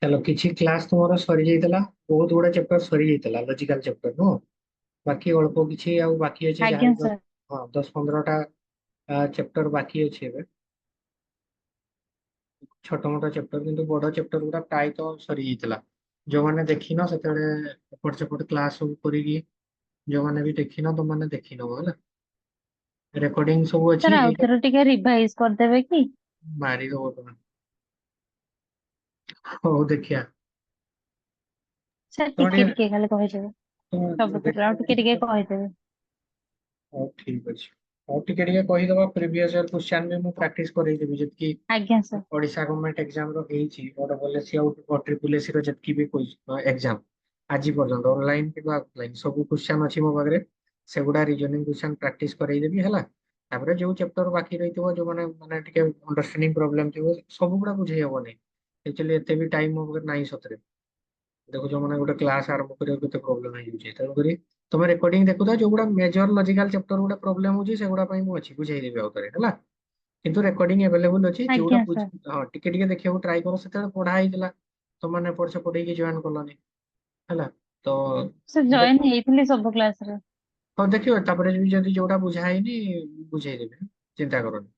चलो किसी क्लास तुमर सरी जाइतला। बहुत गुड़ा चैप्टर सरी जाइतला लॉजिकल चैप्टर नो। बाकी अल्प किछि आउ बाकी अछि जहाँ आज्ञा भी। सर। हाँ 10-15टा चैप्टर बाकी अछि एबे। छोट मोट चैप्टर किंतु बड़ चैप्टर गुड़ा प्राय तो सरी जाइतला। जो माने देखिनो सेतेबेले एपट सेपट क्लास सब करिकी जो माने भी देखिनो तो माने देखिनो होला। रेकॉर्डिंग सब सर अछि आउ एटा ଥରେ ଟିକେ रिवाइज करदेवे कि? मारी दो तमे। हो देखिया। सर तो ଟିକେ खाली କହିदेବେ। ସବୁଥିରୁ ଆଉ ଟିକେ देखिया। କହିଦେବେ। ହଉ ଠିକ ଅଛି। ହଉ ଟିକେ କହିଦବା ପ୍ରିଭିୟସ ଇୟର କ୍ୱେଶ୍ଚन ବି ମୁଁ ପ୍ରାକ୍ଟିସ କରେଇଦେବି ଯେତିକି ଆଜ୍ଞା ସାର୍। ଓଡିଶା ଗଭର୍ଣ୍ଣମେଣ୍ଟ ଏକ୍ସାମ ର ହେଇଛି ଡବଲଏସି ଆଉ ଟ୍ରିପଲ ଏସି ର ଯେତିକି ବି ଏକ୍ସାମ ଆଜି ପର୍ଯ୍ୟନ୍ତ ଅନଲାଇନ କିମ୍ବା ଅଫଲାଇନ ସବୁ କ୍ୱେଶ୍ଚନ ଅଛି ମୋ ପାଖରେ। ସେଗୁଡା ରିଜନିଂ କ୍ୱେଶ୍ଚନ ପ୍ରାକ୍ଟିସ କରେଇଦେବି ହେଲା। ତାପରେ ଯୋଉ ଚାପ୍ଟର ବାକି ରହିଥିବ ଯୋଉମାନେ ମାନେ ଟିକେ ଅଣ୍ଡରଷ୍ଟାଣ୍ଡିଂ ପ୍ରୋବ୍ଲେମ ଥିବ ସବୁ ଗୁଡା ବୁଝେଇ ହବନି। ଆକ୍ଚୁଆଲି ଏତେ ବି ଟାଇମ ମୋ ପାଖରେ ନାହିଁ ସତରେ। ଦେଖୁଛ ମାନେ ଗୋଟେ କ୍ଲାସ ଆରମ୍ଭ କରିବାକୁ କେତେ ପ୍ରୋବ୍ଲେମ ହେଇଯାଉଛି ତେଣୁକରି ତମେ ରେକର୍ଡିଂ ଦେଖୁଥା ଯୋଉଗୁଡ଼ା ମେଜର ଲଜିକାଲ ଚାପ୍ଟର ଗୁଡ଼ା ପ୍ରୋବ୍ଲେମ ହଉଛି ସେଗୁଡ଼ା ପାଇଁ ମୁଁ ଅଛି ବୁଝେଇଦେବି ଆଉଥରେ ହେଲା। କିନ୍ତୁ ରେକର୍ଡିଂ ଆଭେଲେବୁଲ ଅଛି ଯୋଉଟା ଆଜ୍ଞା ସାର୍। ହଁ ଟିକେ ଦେଖିବାକୁ ଟ୍ରାଏ କର ସେତେବେଳେ ପଢା ହେଇଥିଲା। ତମାନେ ଏପଟ ସେପଟ ହେଇକି ଜଏନ କଲନି ହେଲା। ତ ସାର୍ ଦେଖ ଜଏନ୍ ହେଇଥିଲି ସବୁ କ୍ଲାସରେ। ହଉ ଦେଖିବ ତାପରେ ବି ଯଦି ଯୋଉଟା ବୁଝା ହେଇନି ବୁଝେଇଦେବି ଚିନ୍ତା କରନି।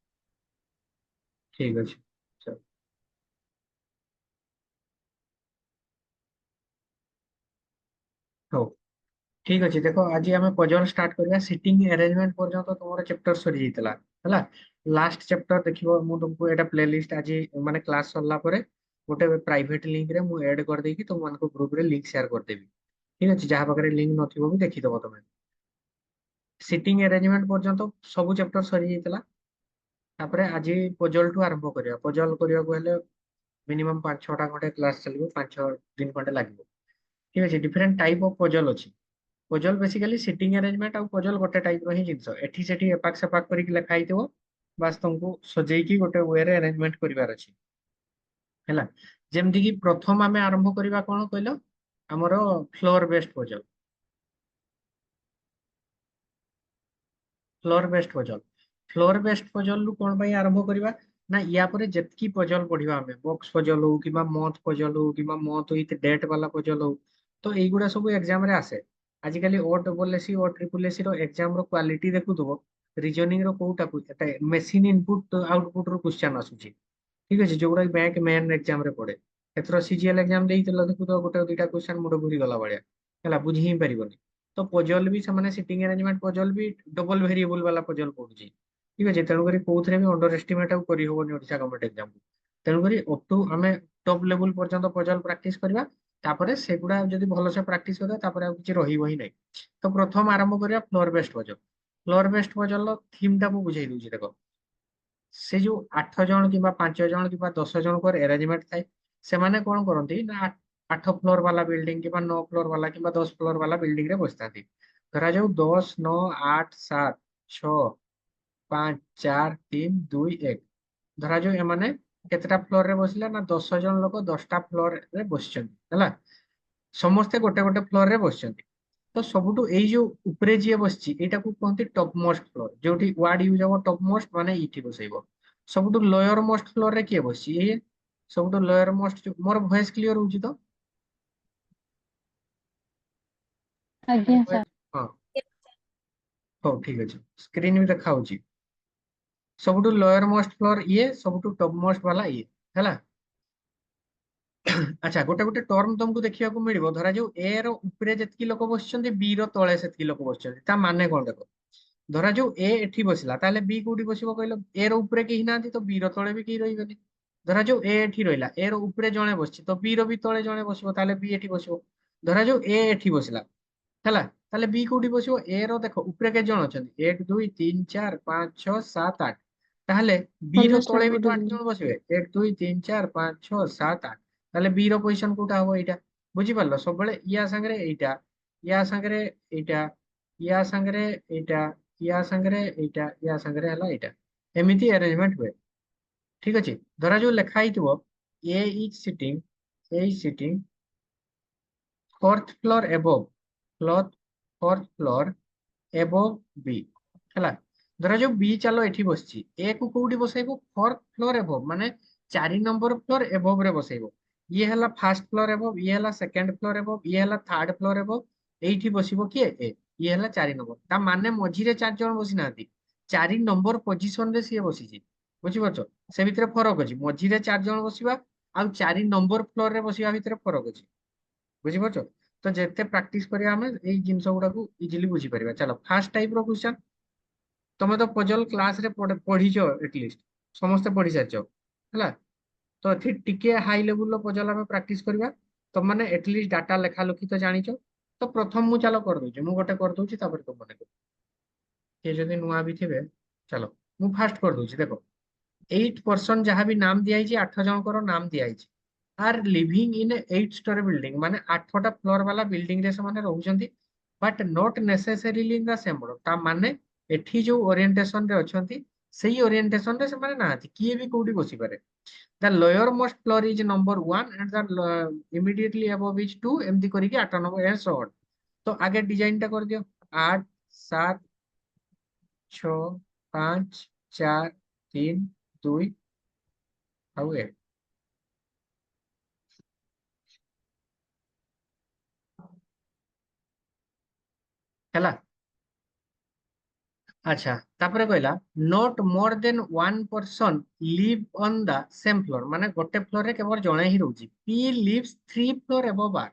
ଠିକ ଅଛି। ଚଲ, ହଉ ଠିକ ଅଛି ଦେଖ ଆଜି ଆମେ ପଜଲ ଷ୍ଟାର୍ଟ କରିବା ସିଟିଂ ଆରେଞ୍ଜମେଣ୍ଟ ପର୍ଯ୍ୟନ୍ତ ତମର ଚେପ୍ଟର ସରି ଯାଇଥିଲା ହେଲା। ଲାଷ୍ଟ ଚେପ୍ଟର ଦେଖିବ ମୁଁ ତୁମକୁ ଏଟା ପ୍ଲେଲିଷ୍ଟ ଆଜି ମାନେ କ୍ଲାସ ସରିଲା ପରେ ଗୋଟେ ପ୍ରାଇଭେଟ ଲିଙ୍କ ରେ ମୁଁ ଏଡ କରିଦେଇକି ତୁମମାନଙ୍କ ଗ୍ରୁପ ରେ ଲିଙ୍କ ସେୟାର କରିଦେବି। ଠିକ ଅଛି ଯାହା ପାଖରେ ଲିଙ୍କ ନଥିବ ବି ଦେଖିଦବ ତମେ। ସିଟିଂ ଆରେଞ୍ଜମେଣ୍ଟ ପର୍ଯ୍ୟନ୍ତ ସବୁ ଚେପ୍ଟର ସରି ଯାଇଥିଲା। ତାପରେ ଆଜି ପଜଲ ଠୁ ଆରମ୍ଭ କରିବା ପଜଲ କରିବାକୁ ହେଲେ ମିନିମମ୍ 5-6ଟା ଖଣ୍ଡେ କ୍ଲାସ ଚାଲିବ 5-6 ଦିନ ଖଣ୍ଡେ ଲାଗିବ। ଠିକ ଅଛି ଡିଫରେଣ୍ଟ ଟାଇପ ଅଫ ପଜଲ ଅଛି। ପଜଲ ବେସିକାଲି ସିଟିଂ ଆରେଞ୍ଜମେଣ୍ଟ ଆଉ ପଜଲ ଗୋଟେ ଟାଇପ ର ହିଁ ଜିନିଷ ଏଠି ସେଠି ଏପାକ ସେପାକ କରିକି ଲେଖା ହେଇଥିବ। ବାସ୍ ତମକୁ ସଜେଇକି ଗୋଟେ ୱେରେ ଆରେଞ୍ଜମେଣ୍ଟ କରିବାର ଅଛି। ହେଲା ଯେମିତି କିି ପ୍ରଥମ ଆମେ ଆରମ୍ଭ କରିବା କଣ କହିଲ ଆମର floor best puzzle. Floor best puzzle ରୁ କଣ ପାଇଁ ଆରମ୍ଭ କରିବା ନା ୟା ପରେ ଯେତିକି ପଜଲ ପଢିବା ଆମେ ବକ୍ସ ପଜଲ ହଉ କିମ୍ବା ମଥ ପଜଲ ହଉ କିମ୍ବା ମଥ ୱିଥ ଡେଟ୍ ବାଲା ପଜଲ ହଉ ତ ଏଇଗୁଡା ସବୁ ଏକ୍ସାମ ରେ ଆସେ। ଆଜିକାଲି ଓ ଡବଲ ଏସି ଓ ଟ୍ରିପଲ ଏସି ର ଏକ୍ସାମ ର କ୍ୱାଲିଟି ଦେଖୁଥିବ ରିଜନିଂ ର କୋଉଟାକୁ ମେସିନ ଇନପୁଟ ଆଉଟପୁଟ ରୁ କ୍ୱେଶ୍ଚନ ଆସୁଛି। ଠିକ ଅଛି ଯୋଉଗୁଡା ବ୍ୟାଙ୍କ ମେନ୍ ଏକ୍ସାମ ରେ ପଡେ। ଏଥର ସିଜିଏଲ ଏକ୍ସାମ ଦେଇଥିଲ ଦେଖୁଥିବ ଗୋଟେ ଦିଟା କ୍ୱେଶ୍ଚନ ମୁଣ୍ଡ ଘୁରିଗଲା ଭଳିଆ ହେଲା ବୁଝି ହିଁ ପାରିବନି। ତ ପଜଲ ବି ସେମାନେ ସିଟିଂ ଆରେଞ୍ଜମେଣ୍ଟ ପଜଲ ବି ଡବଲ ଭେରିଏବୁଲ ବାଲା ପଜଲ ପଡୁଛି। ଠିକ ଅଛି ତେଣୁକରି କୋଉଥିରେ ବି ଅଣ୍ଡର ଏଷ୍ଟିମେଟ ଆଉ କରିହବନି ଓଡିଶା ଗଭର୍ଣ୍ଣମେଣ୍ଟ ଏକ୍ସାମ କୁ। ତେଣୁକରି ଅପ୍ ଟୁ ଆମେ ଟପ୍ ଲେବୁଲ ପର୍ଯ୍ୟନ୍ତ ପଜଲ ପ୍ରାକ୍ଟିସ କରିବା। ତାପରେ ସେଗୁଡା ଯଦି ଭଲସେ ପ୍ରାକ୍ଟିସ କରିବା ତାପରେ ଆଉ କିଛି ରହିବ ହିଁ ନାହିଁ। ତ ପ୍ରଥମ ଆରମ୍ଭ କରିବା floor best puzzle. Floor best puzzle ର ଥିମ୍ ଟା ମୁଁ ବୁଝେଇ ଦଉଛି ଦେଖ। ସେ ଯୋଉ 8 ଜଣ କିମ୍ବା 5 ଜଣ କିମ୍ବା 10 ଜଣଙ୍କର ଆରେଞ୍ଜମେଣ୍ଟ ଥାଏ ସେମାନେ କଣ କରନ୍ତି ନା 8 ଫ୍ଲୋର ବାଲା ବିଲ୍ଡିଂ କିମ୍ବା 9 ଫ୍ଲୋର ବାଲା କିମ୍ବା 10 ଫ୍ଲୋର ବାଲା ବିଲ୍ଡିଂ ରେ ବସିଥାନ୍ତି। ଧରାଯାଉ 10, 9, 8, 7, 6, 5, 4, 3, 2, 1 ଧରାଯାଉ ଏମାନେ କେତେଟା ଫ୍ଲୋର ରେ ବସିଲେ ନା 10 ଜଣ ଲୋକ 10ଟା ଫ୍ଲୋର ରେ ବସିଛନ୍ତି ହେଲା। ସମସ୍ତେ ଗୋଟେ ଗୋଟେ ଫ୍ଲୋର ରେ ବସିଛନ୍ତି। ତ ସବୁଠୁ ଏଇ ଯୋଉ ଉପରେ ଯିଏ ବସିଛି ଏଇଟାକୁ କୁହନ୍ତି ଟପ୍ ମୋଷ୍ଟ ଫ୍ଲୋର ଯୋଉଠି ୱାର୍ଡ ୟୁଜ ହବ ଟପ୍ ମୋଷ୍ଟ ମାନେ ଏଇଠି ବସେଇବ। ସବୁଠୁ ଲୋୟର ମୋଷ୍ଟ ଫ୍ଲୋର ରେ କିଏ ବସିଛି ଇଏ ସବୁଠୁ ଲୋୟର ମୋଷ୍ଟ ମୋର ଭଏସ କ୍ଲିୟର ହଉଛି ତ? ଆଜ୍ଞା ସାର୍। ହଁ ହଉ ଠିକ ଅଛି ସ୍କ୍ରିନ ବି ଦେଖା ହଉଛି। ସବୁଠୁ ଲୋୟର ମୋଷ୍ଟ ଫ୍ଲୋର ଇଏ ସବୁଠୁ ଟପ୍ ମୋଷ୍ଟ ବାଲା ଇଏ ହେଲା। ଆଚ୍ଛା ଗୋଟେ ଗୋଟେ ଟର୍ମ ତମକୁ ଦେଖିବାକୁ ମିଳିବ ଧରାଯାଉ ଏ ର ଉପରେ ଯେତିକି ଲୋକ ବସିଛନ୍ତି ବି ର ତଳେ ସେତିକି ଲୋକ ବସିଛନ୍ତି ତା ମାନେ କଣ ଦେଖ। ଧରାଯାଉ ଏ ଏଠି ବସିଲା ତାହେଲେ ବି କୋଉଠି ବସିବ କହିଲ ଏ ର ଉପରେ କେହି ନାହାନ୍ତି ତ ବି ର ତଳେ ବି କେହି ରହିବେନି। ଧରାଯାଉ ଏ ଏଠି ରହିଲା ଏ ର ଉପରେ ଜଣେ ବସିଛି ତ ବି ର ବି ତଳେ ଜଣେ ବସିବ ତାହେଲେ ବି ଏଠି ବସିବ। ଧରାଯାଉ ଏ ଏଠି ବସିଲା ହେଲା ତାହେଲେ ବି କୋଉଠି ବସିବ ଏ ର ଦେଖ ଉପରେ କେତେ ଜଣ ଅଛନ୍ତି 1 2 3 4 5 6 7 8 ତାହେଲେ ବି ର ଭଲ ତଳେ ଷ୍ଟାର୍ଟ ବି ତ 8 ଜଣ କରିଦେଲି। ବସିବେ 1 2 3 4 5 6 7 8 ତାହେଲେ ବି ର ପୋଜିସନ କୋଉଟା ହବ ଏଇଟା ବୁଝିପାରିଲ ସବୁବେଳେ ୟା ସାଙ୍ଗରେ ଏଇଟା ୟା ସାଙ୍ଗରେ ଏଇଟା ୟା ସାଙ୍ଗରେ ଏଇଟା ୟା ସାଙ୍ଗରେ ଏଇଟା ୟା ସାଙ୍ଗରେ ହେଲା ଏଇଟା ଏମିତି ଆରେଞ୍ଜମେଣ୍ଟ ହୁଏ। ଠିକ ଅଛି ଧରାଯାଉ ଲେଖା ହେଇଥିବ A is sitting fourth floor above fourth floor above B ହେଲା। ଧରାଯାଉ ବି ଚାଲ ଏଠି ବସିଛି ଏ କୁ କୋଉଠି ବସେଇବ ଫୋର୍ଥ ଫ୍ଲୋର ଏବୋଭ ମାନେ 4 ନମ୍ବର ଫ୍ଲୋର ଏବୋଭ ରେ ବସେଇବ। ये हला फर्स्ट फ्लोर एबव, ये हला सेकंड फ्लोर एबव, ये हला थर्ड फ्लोर एबव, एठी बसिबो किए ए, ये हला 4 नंबर। ता माने मझिरे 4 जण बसी नांती, 4 नंबर पोजीशन रे सिए बसिछि। बुझि परछो, से भितरे फरक अछि, मझिरे 4 जण बसिबा आ 4 नंबर फ्लोर रे बसिबा भितरे फरक अछि। बुझि परछो, तो जेते प्रैक्टिस करिया हमें एई जिंस गुडा को इजीली बुझि परिबा। चलो फर्स्ट टाइप रो क्वेश्चन, तमे तो पजल क्लास रे पढ़िछो एटलीस्ट, समस्त पढ़ि सारछो हला। तो एथि टिके हाई लेवल रो पजल हमें प्रैक्टिस करबा। तो माने एटलीस्ट डाटा लेखा लखी तो जानिछो। तो प्रथम मु चलो कर दोछि, मु गोटे कर दोछि तापर तो मने कर। के जदि नुआ भी थिबे, चलो मु फास्ट कर दोछि। देखो 8 पर्सन जहाँ भी नाम दिया है 8 जनकर नाम दिया है, R living in 8 storey building, माने 8टा फ्लोर वाला बिल्डिंग रे से माने रहउछंती, but not necessarily in the same floor. ता माने एठी जो ओरिएंटेशन रे अछंती सेही ओरिएंटेशन रे से माने नाहंती, किए भी कोठी बसी पारे। The lower most floor is number 1 and the immediately above is 2, एमती करके 8 नंबर ए सॉर्ट। तो आगे डिजाइन टा कर दियो, 8 7 6 5 4 3 2 ଆଉ 1 ହେଲା। अच्छा तापरे कहला not more than one person live on the same floor, माने गोटे फ्लोर रे केवल जणे ही रहउची। P lives 3 floor above R,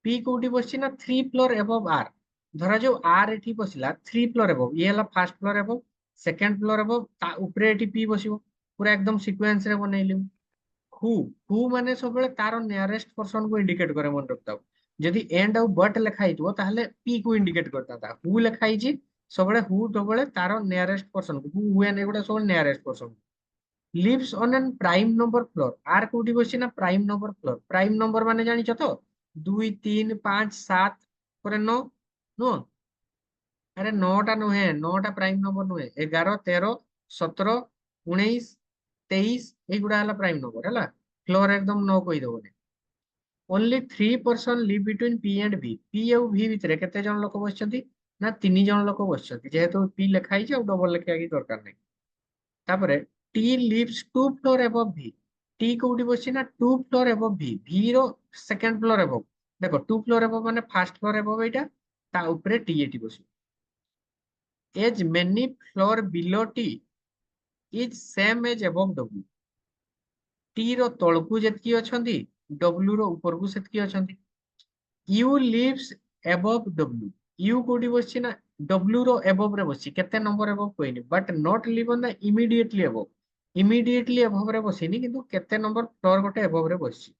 P कोठी बसची ना 3 फ्लोर अबव आर। धरा जो आर एठी बसिला 3 फ्लोर अबव, ये हला first floor above, second floor above, ता ऊपरे एठी पी बसिबो। पूरा एकदम सीक्वेंस रे बनैलिउ। हु, हु माने सबले तार नियरेस्ट पर्सन को इंडिकेट करे, मन रखताओ। जदि एंड और बट लिखा हितबो ताहले पी को इंडिकेट करता था। हु लिखा हिची सबले हु सबले तार नियरेस्ट पर्सन को, हु व्हेन एगुडा सब nearest person. Lives on an prime number floor, आर कोठी बसि ना prime number floor. Prime number माने जानिଛ तो 2 3 5 7 ପରେ 9 नो। अरे 9टा नुहे, 9टा प्राइम नंबर नुहे, 11 13 17 19 23 एगुडा हला प्राइम नंबर हला। फ्लोर एकदम 9 कहि देबो। Only 3 person live between P and भी, पी और भी भितर केते जन लोक बसचंती ना 3 जन लोक बसचंती, जेहेतु पी लिखा हिचे और डबल लिखा की दरकार नहीं। तापरे टी लिव्स 2 फ्लोर अबव भी, टी कोठी बसची ना 2 फ्लोर अबव भी, भी रो सेकंड फ्लोर अबव। देखो 2 फ्लोर अबव माने फर्स्ट फ्लोर अबव एटा, ता ऊपरे टी एटी बसी। As many floor below T is same as above W, T रो तळकू जेतकी अछंती डब्ल्यू रो ऊपर को सेतकी अछंती। U lives above W, U कोठी बसची ना डब्ल्यू रो अबव रे बसची, केते नंबर अबव कोइनी, but not live on the immediately above. Immediately above रे बसीनी, किंतु केते नंबर फ्लोर गोटे अबव रे बसची।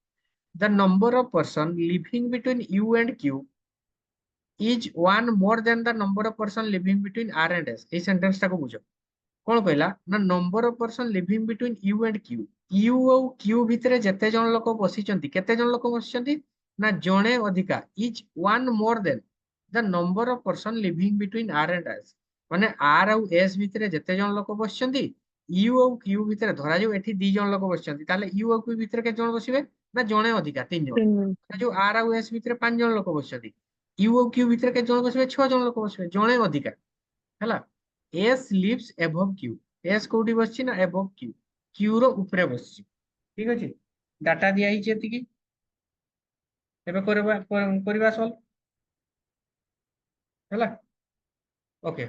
The number of person living between U and Q is one more than the number of person living between R and S. A sentence टाको बुझो, कौन कहला ना number of person living between U and Q, U और Q भितरे जेते जन लोक बसिचंती, केते जन लोक बसिचंती ना जणे अधिका, is one more than the number of person living between R and S. माने आर और एस भितरे जेते जन लोक बसिचंती, यू और क्यू भितरे धरा जो एठी 2 जन लोक बसिचंती, ताले यू और क्यू भितरे केते जन बसिबे ना जणे अधिका 3 जन। 3 जो आर और एस भितरे 5 जन लोक बसिचंती, यू और क्यू भितरे केते जन बसिबे 6 जन लोक बसिबे, जणे अधिका हैला। S lives above Q, S कोठी बसची ना एबव क्यू, क्यू रो ऊपरे बसची। ठीक अछि, डाटा दिया हिचे एतिकी। एबे करबा सॉल्व हैला। ओके,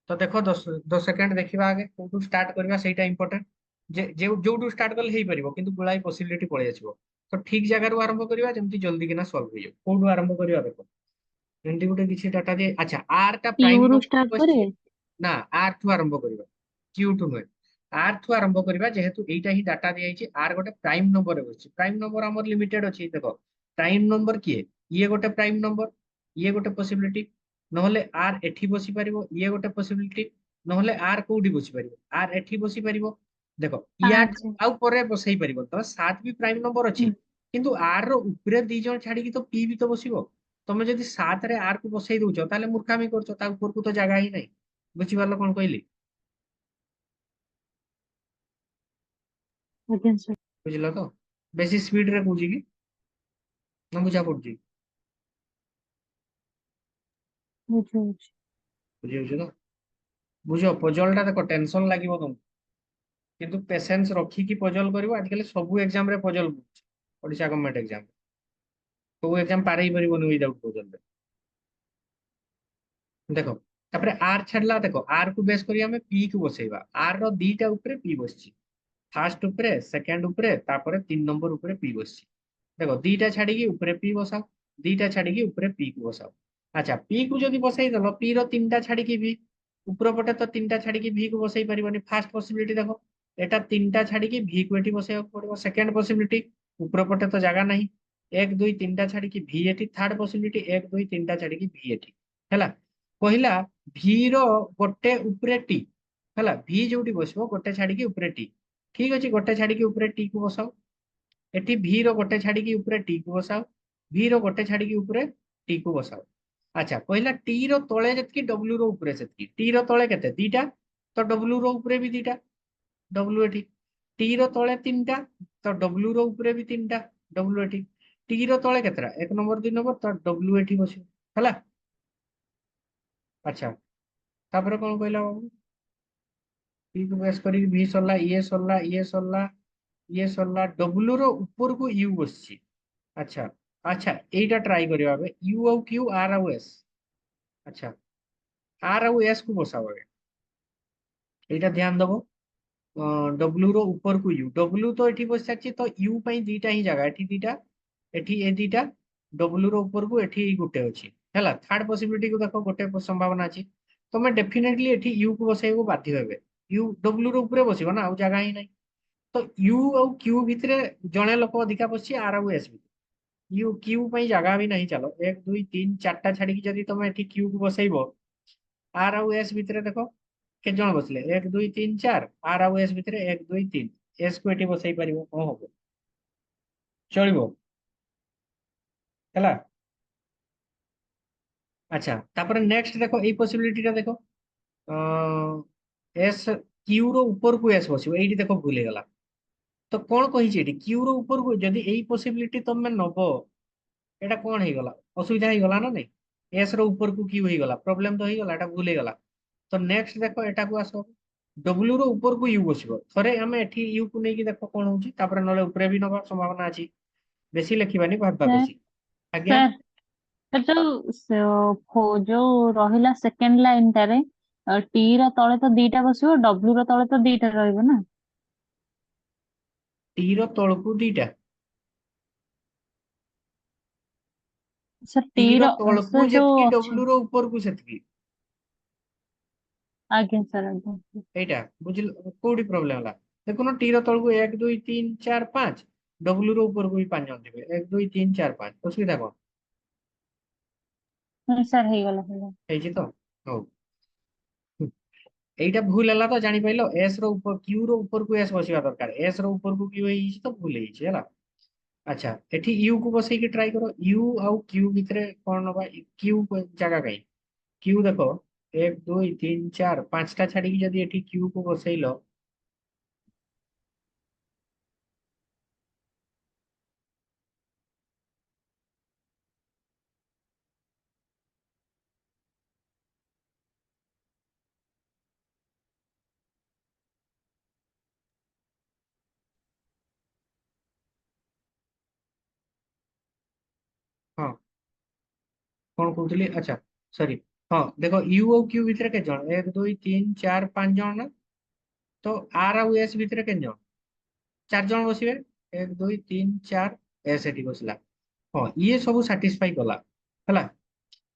तो देखो 10 सेकंड देखिबा आगे कोठू स्टार्ट करबा, सेटा इंपोर्टेंट। जे जे जोठू स्टार्ट करले हेई परिबो, किंतु गुळाई पॉसिबिलिटी पळे आछिबो। तो ठीक जगह रो आरंभ करबा, जेमति जल्दी किना सॉल्व होइयो। कोठू आरंभ करबा देखो, एंटी गुटे किछि डाटा दे। अच्छा आर टा प्राइम क्यू रू नंबर स्टार्ट करे। बसची ना, आर थु आरंभ करबा, क्यू टू नुहे। आर थु आरंभ करबा, जेहेतु एटा ही डाटा दिया हिची, आर गोटे प्राइम नंबर रे बसची। प्राइम नंबर हमर लिमिटेड अछि, देखो प्राइम नंबर किए, ये गोटे प्राइम नंबर, ये गोटे पॉसिबिलिटी। नहले आर एठी बसी परिबो, ये गोटे पॉसिबिलिटी। नहले आर कोठी बसी परिबो, आर एठी बसी परिबो। देखो या 5 आउ परे बसई परिबो, तो 7 भी प्राइम नंबर अछि, किंतु आर रो ऊपरे 2 जण छाडी की तो पी भी तो बसिबो। तमे जदि 7 रे आर को बसई दउचो, ताले मूर्खामी करचो, ता ऊपर को तो जगह ही नहीं। बुझी पारलो कोन कहली? ଆଜ୍ଞା ସାର୍। ବୁଝିଲ ତ? ବେଶୀ ସ୍ପିଡ ରେ କହୁଛି କି ନା ବୁଝା ପଡୁଛି? ବୁଝଉଛି। ବୁଝି ହଉଛି ତ? ବୁଝ ପଜଲ ଟା ଦେଖ, ଟେନସନ ଲାଗିବ ତମକୁ, କିନ୍ତୁ ପେସେନ୍ସ ରଖିକି ପଜଲ କରିବ। ଆଜିକାଲି ସବୁ ଏକ୍ସାମ ରେ ପଜଲ ପଡୁଛି, ओडिशा गवर्नमेंट एग्जाम तो एग्जाम पार ही परिबनी विदाउट पजल। देखो तापर आर छाड़ला, देखो आर को बेस करी हमें पी को बसेइबा। आर रो दीटा ऊपर पी बसची, फास्ट ऊपर सेकंड ऊपर तापर 3 नंबर ऊपर पी बसची। देखो दीटा छाड़ी की ऊपर पी बसाओ, दीटा छाड़ी की ऊपर पी को बसाओ। अच्छा पी को जदी बसाई दलो, पी रो तीनटा छाड़ी की भी ऊपर पटे तो तीनटा छाड़ी की भी को बसाई परिबनी। फास्ट पॉसिबिलिटी देखो एटा तीनटा छाड़ी की भी को एठी बसाइबा पड़िबो। सेकंड पॉसिबिलिटी ऊपर पटे तो जगह नहीं, 1 2 3टा छाड़ी की भी एठी। थर्ड पॉसिबिलिटी 1 2 3टा छाड़ी की भी एठी हैला। पहिला भी रो गोटे ऊपर टी हैला, भी जोटी बसबो गोटे छाड़ी की ऊपर टी। ठीक अछि, गोटे छाड़ी की ऊपर टी को बसाओ। एटी भी रो गोटे छाड़ी की ऊपर टी को बसाओ, भी रो गोटे छाड़ी की ऊपर टी को बसाओ। अच्छा पहिला टी रो तळे जतकी डब्ल्यू रो ऊपर सेतकी। टी रो तळे केते दीटा, तो डब्ल्यू रो ऊपर भी दीटा, डब्ल्यू एटी। टी रो तळे तीनटा, तो डब्ल्यू रो ऊपर भी तीनटा, डब्ल्यू एटी। टी रो तळे केतरा 1 नंबर 2 नंबर, तो डब्ल्यू एटी बसियो हैला। अच्छा तापर कोन कहला बाबू, पी को बेस करी भी सरला, ये सरला, ये सरला, ये सरला, डब्ल्यू रो ऊपर को यू बसची। अच्छा अच्छा एटा ट्राई करियो आबे, यू और क्यू आर और एस। अच्छा आर और एस को बसाओ आगे, एटा ध्यान दबो। डब्ल्यू रो ऊपर को यू, डब्ल्यू तो एठी बस साची, तो यू पई दीटा ही जगह, एठी दीटा एठी ए दीटा, डब्ल्यू रो ऊपर को एठी गुटे अछि हैला। थर्ड पॉसिबिलिटी को देखो गोटे संभावना अछि, तमे डेफिनेटली एठी यू को बसाइबो बाध्य हेबे। यू डब्ल्यू रो ऊपर बसिबो ना, आ जगह ही नहीं। तो यू और क्यू भितरे जणे लोक अधिका बसछि, आर और एस यू क्यू पई जगह भी नहीं। चलो 1 2 3 4टा छाड़ी की जदी तुम एठी क्यू को बसैबो, आर और एस भितरे देखो के जण बसले 1 2 3 4, आर और एस भितरे 1 2 3, एस को एठी बसै परिबो को होबो, चलिबो हैला। अच्छा तापर नेक्स्ट देखो एई पॉसिबिलिटी टा देखो, एस क्यू रो ऊपर को एस बसिबो, एठी देखो भूल गेला। तो कोन कहिछि एठी क्यू रो ऊपर को जदी एई पॉसिबिलिटी तुम नबो, एटा कोन हे गला, असुविधा हे गला ना नहीं। एस रो ऊपर को क्यू हे गला, प्रॉब्लम तो हे गला, एटा भूल गला। तो नेक्स्ट देखो एटा को आसो, डब्ल्यू रो ऊपर को यू बसिबो। थरे हमें एठी यू को नेकी देखो कोन होउची, तापर नले ऊपर भी नबा संभावना अछि। बेसी लिखिबानी भाबबा सर बेसी। आज्ञा सर जो रहिला सेकेंड लाइन टारे टी ର ତଳେ ତ ଦିଟା ବସିବ ଡବ୍ଲ୍ୟू ର ତଳେ ତ ଦିଟା ରହିବ ନା। टी रो तळकू दीटा, सर टी टी रो ର तळकू सर ଯୋଉ जेतकी ଅଛି। डब्ल्यू रो ऊपर को सेतकी। ଆଜ୍ଞା ସାର୍ ଆଜ୍ଞା। एटा बुझिल कोडी प्रॉब्लम होला। देखुनो टी रो तळकू 1 2 3 4 5, डब्ल्यू रो ऊपर को भी 5 जण दिबे, 1 2 3 4 5, असुविधा कोन ହଁ ସାର୍ ହେଇଗଲା ହେଇଗଲା। ହେଇଛି ତ। ହଉ এইটা ভুল ହେଲା ତ ଜାଣି ପାଇଲ, ଏସ୍ ର ऊपर क्यू ର ऊपर को एस बसिବା दरकार, एस ର ऊपर को क्यू ହେଇଛି ତ ଭୁଲ ହେଇଛି ହେଲା। अच्छा ଏଠି यू को बसେଇକି ट्राई करो, यू ଆଉ क्यू ଭିତରେ କଣ ନବା, क्यू ଜାଗା କାଇଁ, क्यू ଦେଖ 1 2 3 4 5ଟା ଛାଡିକି ଯଦି ଏଠି क्यू को बसେଇଲ, ହଁ କଣ କହୁଥିଲି, अच्छा सॉरी। ହଁ ଦେଖ यू ଆଉ क्यू ଭିତରେ କେତେ ଜଣ, 1 2 3 4 5 ଜଣ ନା। ତ आर ଆଉ एस ଭିତରେ କେତେ ଜଣ, 4 ଜଣ ବସିବେ। 1 2 3 4, एस ଏଠି ବସିଲା। ହଁ ଇଏ ସବୁ ସାଟିସ୍ଫାଇ କଲା ହେଲା।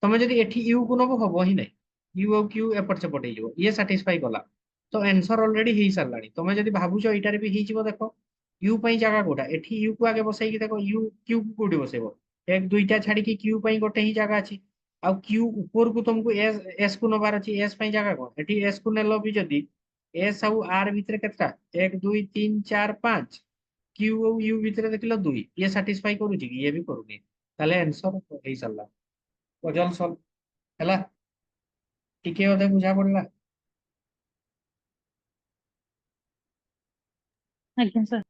ତମେ ଯଦି ଏଠି ୟୁ କୁ ନବ ହବ ହିଁ ନାହିଁ, ୟୁ ଆଉ କ୍ୟୁ ଏପଟ ସେପଟ ହେଇଯିବ, ଇଏ ସାଟିସ୍ଫାଇ କଲା। ତ ଆନ୍ସର ଅଲରେଡି ହେଇ ସାରିଲାଣି। ତମେ ଯଦି ଭାବୁଛ ଏଇଟାରେ ବି ହେଇଯିବ, ଦେଖ ୟୁ ପାଇଁ ଜାଗା କୋଉଟା, ଏଠି ୟୁ କୁ ଆଗେ ବସେଇକି ଦେଖ ୟୁ କ୍ୟୁ କୁ କୋଉଠି ବସେଇବ। 1 2ଟା ଛାଡିକି କ୍ୟୁ ପାଇଁ ଗୋଟେ ହିଁ ଜାଗା ଅଛି। ଆଉ କ୍ୟୁ ଉପରକୁ ତମକୁ ଏସ୍ ଏସ୍ କୁ ନବାର ଅଛି, ଏସ୍ ପାଇଁ ଜାଗା କଣ, ଏଠି ଏସ୍ କୁ ନେଲ ବି ଯଦି एस आउ आर भितर केतरा 1 2 3 4 5, क्यू और यू भितर देखिलो 2, ये सैटिस्फाई करूची कि ये भी करूनी, ताले आंसर हेई सरला। पजल सॉल्व हैला, टिके ओदे बुझा पड़ला। ଆଜ୍ଞା ସାର୍।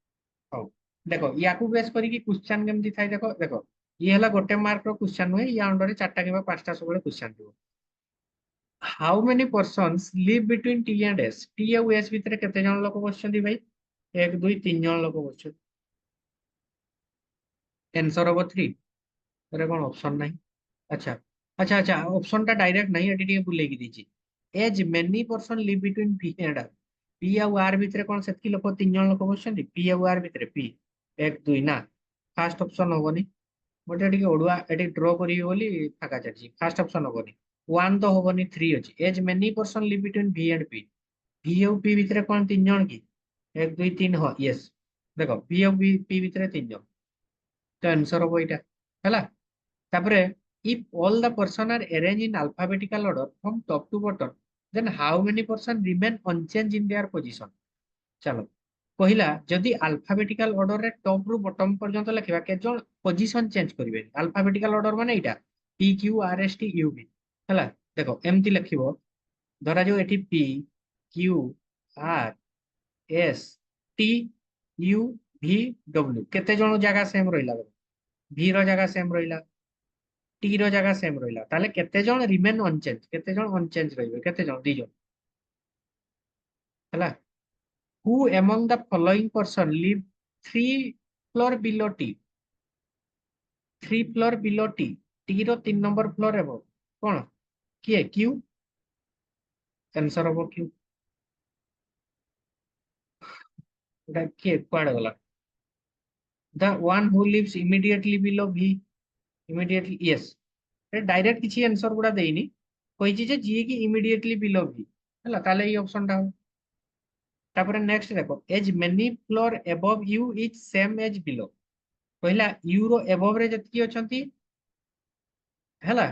ହଉ ଦେଖ ୟାକୁ ବେସ୍ କରିକି क्वेश्चन केमती थाई, देखो देखो ये हला गोटे मार्क रो क्वेश्चन नुहे, या अंडर 4टा किबा 5टा सबले क्वेश्चन दियो। How many persons live between T and S, T और एस भितर केते जण लोक बसछन्ती भाई, 1 2 3 जण लोक बसछन्ती। आंसर हम 3 अरे कौन ऑप्शन नहीं अच्छा अच्छा अच्छा ऑप्शन टा डायरेक्ट नहीं एटी टिके बुलेई की दीची as many person live between P and R P आउ आर भितर कौन सेतकी लोक 3 जन लोक बसछन्ती पी आउ आर भितर पी 1 2 ना फास्ट ऑप्शन होबनी मोटे टिके ओडुआ एटी ड्रॉ करिवि बोली फाका छाडछि फास्ट ऑप्शन होबनी 1 तो होबनी 3 अछि as many person live between V and P V और पी भितर कौन 3 जन की 1 2 3 हो यस देखो वी और पी भितर 3 जन तो आंसर होबो इटा हैला तापरे if all the person are arranged in alphabetical order from top to bottom then how many person remain unchanged in their position चलो କହିଲା ଯଦି alphabetical order ରେ top ରୁ bottom ପର୍ଯ୍ୟନ୍ତ ଲେଖିବା କେତେ ଜଣ ପୋଜିସନ ଚେଞ୍ଜ କରିବେ alphabetical order ମାନେ ଏଇଟା p q r s t u v ହେଲା ଦେଖ ଏମିତି ଲେଖିବ ଧରାଯାଉ ଏଠି p q r s t u v w କେତେ ଜଣ ଜାଗା ସେମ ରହିଲା v ର ଜାଗା ସେମ ରହିଲା टी ର ଜାଗା ସେମ ରହିଲା ତାହେଲେ କେତେ ଜଣ ରିମେନ୍ ଅନଚେଞ୍ଜ କେତେ ଜଣ ଅନଚେଞ୍ଜ ରହିବେ କେତେ ଜଣ 2 ଜଣ ହେଲା who among the following person live 3 floor below t 3 floor below t t ର 3 ନମ୍ବର ଫ୍ଲୋର ହେବ କଣ କିଏ q ଆନ୍ସର ହବ q ଏଟା କିଏ କୁଆଡେ ଗଲା the one who lives immediately below v immediately yes direct କିଛି आंसर गुडा ଦେଇନି କହିଛି ଯେ ଯିଏ କି immediately below v ହେଲା ତାହେଲେ ଏଇ ଅପସନ ଟା ହବ ତାପରେ ନେକ୍ସଟ ଦେଖ as many floor above U is same as below କହିଲା ୟୁ ର ଏବଭ ରେ ଯେତିକି ଅଛନ୍ତି ହେଲା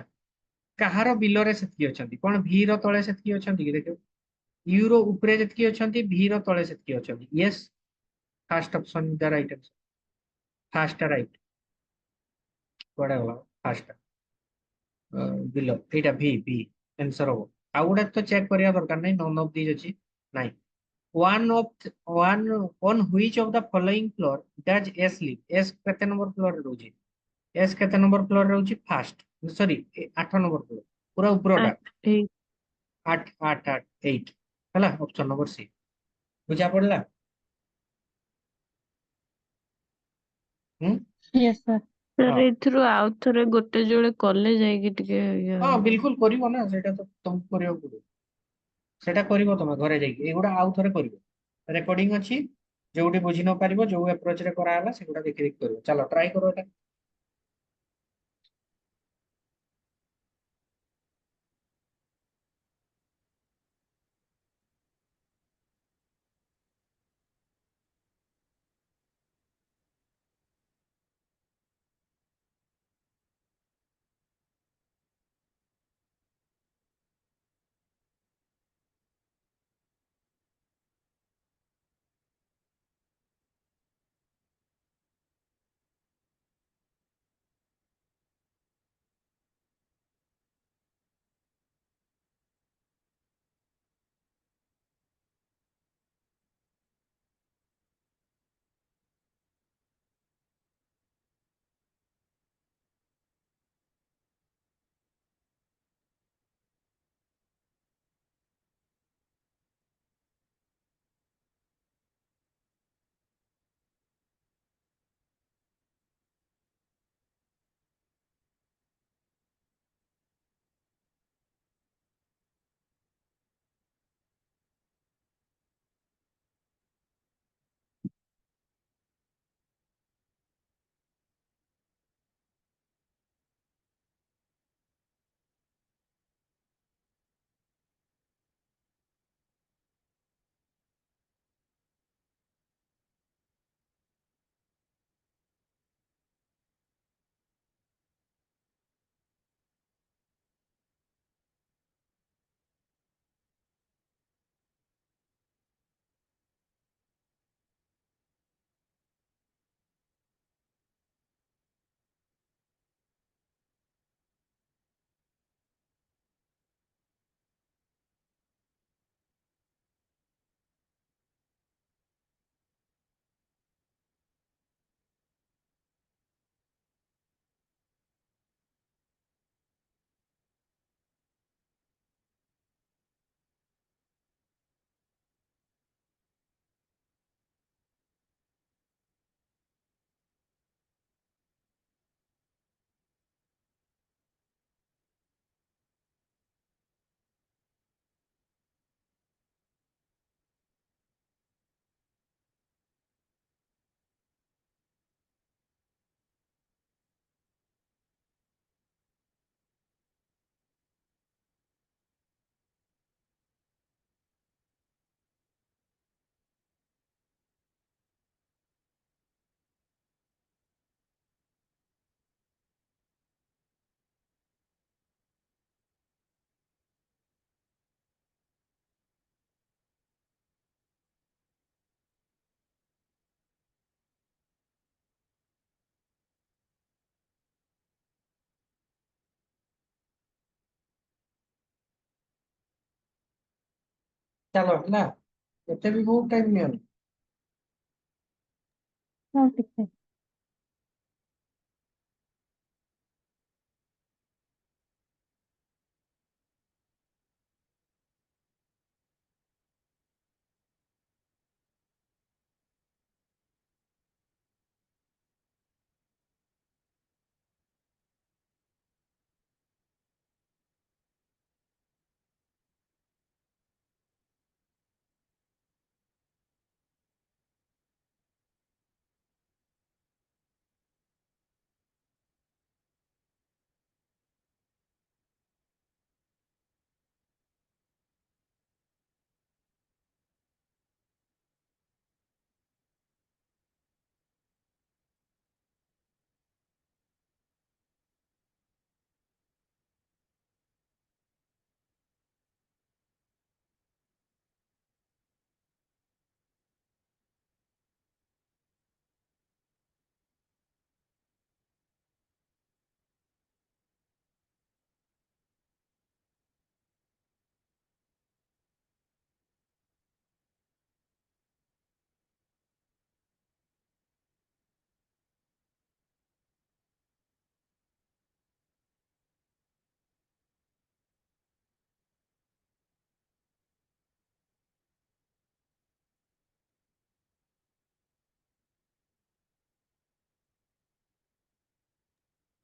କାହାର ବିଲୋରେ ସେତିକି ଅଛନ୍ତି କଣ ଭି ର ତଳେ ସେତିକି ଅଛନ୍ତି କି ଦେଖିବ ୟୁ ର ଉପରେ ଯେତିକି ଅଛନ୍ତି ଭି ର ତଳେ ସେତିକି ଅଛନ୍ତି ୟେସ୍ ଫାଷ୍ଟ ଅପସନ ଦ ରାଇଟ ଆନ୍ସର ଫାଷ୍ଟ ରାଇଟ କୁଆଡେ ଗଲା ଫାଷ୍ଟ ବିଲୋ ଏଇଟା ଭି ଭି ଆନ୍ସର ହବ ଆଉ ଗୋଟେ ତ ଚେକ୍ କରିବା ଦରକାର ନାହିଁ ନନ୍ ଅଫ ଦିସ୍ ଅଛି ନାଇଁ one on which of the following floor does S live S କେତେ ନମ୍ବର ଫ୍ଲୋର ରେ ରହୁଛି S କେତେ ନମ୍ବର ଫ୍ଲୋର ରେ ରହୁଛି ଫାଷ୍ଟ ସରି 8 ନମ୍ବର ଫ୍ଲୋର ପୁରା ଉପରଟା 8 8 8 8 8 ହେଲା ଅପସନ ନମ୍ବର ସି ବୁଝା ପଡିଲା ହୁଁ yes sir ହଁ ସାର୍ ଏଥିରୁ ଆଉ ଥରେ ଗୋଟେ ଯୋଡ଼େ କଲେ ଯାଇକି ଟିକେ ଇଏ ହଁ ହବ। ବିଲକୁଲ କରିବ ନା ସେଇଟା ତ ତମକୁ କରିବାକୁ ପଡିବ ସେଇଟା କରିବ ତମେ ଘରେ ଯାଇକି ଏଗୁଡା ଆଉ ଥରେ କରିବ ରେକର୍ଡିଂ ଅଛି ଯୋଉଠି ବୁଝି ନ ପାରିବ ଯୋଉ ଆପ୍ରୋଚ ରେ କରାହେଲା ସେଗୁଡା ଦେଖି ଦେଖି କରିବ ଚାଲ ଟ୍ରାଏ କର ଏଟା चलो ना एते भी बहुत टाइम नहीं ହଉ ଠିକ ଅଛି।